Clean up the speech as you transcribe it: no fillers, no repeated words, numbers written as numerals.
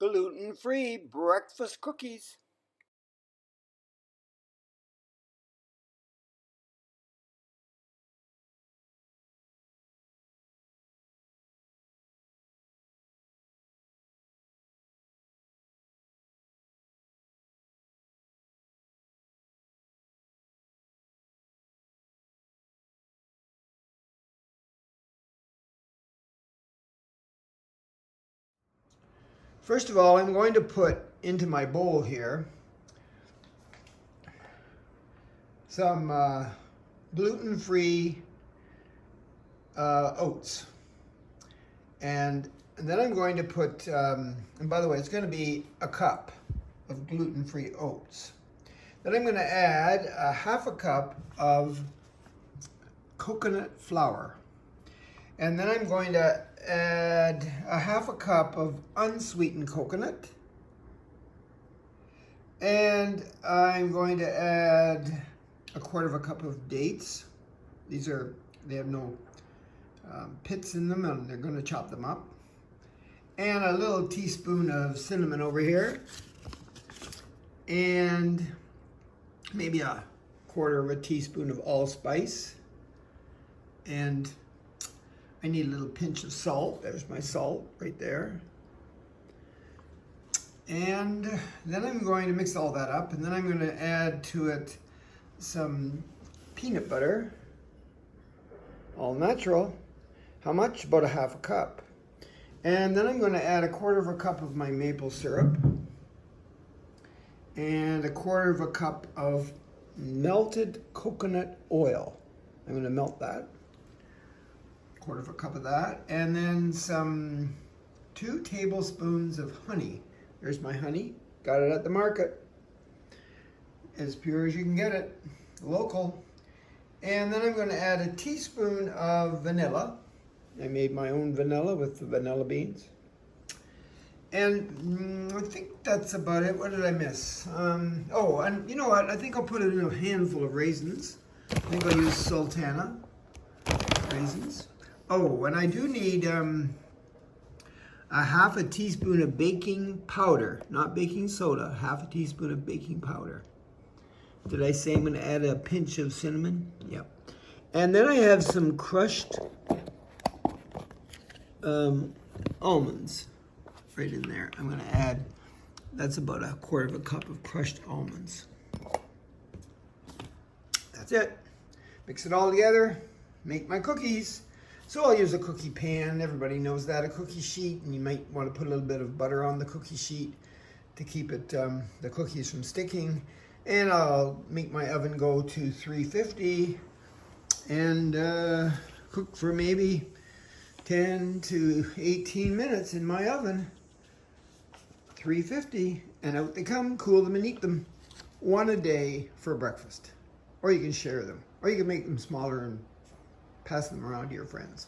Gluten Free Breakfast Cookies. First of all, I'm going to put into my bowl here some gluten-free oats. And then I'm going to put, and by the way, it's going to be a cup of gluten-free oats. Then I'm going to add a half a cup of coconut flour. And then I'm going to add a half a cup of unsweetened coconut. And I'm going to add a quarter of a cup of dates. They have no pits in them, and they're going to chop them up. And a little teaspoon of cinnamon over here. And maybe a quarter of a teaspoon of allspice. And I need a little pinch of salt. There's my salt right there. And then I'm going to mix all that up, and then I'm going to add to it some peanut butter, all natural. How much? About a half a cup. And then I'm going to add a quarter of a cup of my maple syrup and a quarter of a cup of melted coconut oil. I'm going to melt that. Quarter of a cup of that, and then 2 tablespoons of honey. There's my honey. Got it at the market. As pure as you can get it. Local. And then I'm going to add a teaspoon of vanilla. I made my own vanilla with the vanilla beans. And I think that's about it. What did I miss? Oh, and you know what? I think I'll put in a handful of raisins. I think I'll use sultana raisins. Oh, and I do need a half a teaspoon of baking powder, not baking soda, half a teaspoon of baking powder. Did I say I'm going to add a pinch of cinnamon? Yep. And then I have some crushed almonds right in there. I'm going to add, that's about a quarter of a cup of crushed almonds. That's it. Mix it all together, make my cookies. So I'll use a cookie pan. Everybody knows that, a cookie sheet, and you might want to put a little bit of butter on the cookie sheet to keep it the cookies from sticking. And I'll make my oven go to 350 and cook for maybe 10 to 18 minutes in my oven. 350, and out they come. Cool them and eat them. 1 a day for breakfast. Or you can share them. Or you can make them smaller and pass them around to your friends.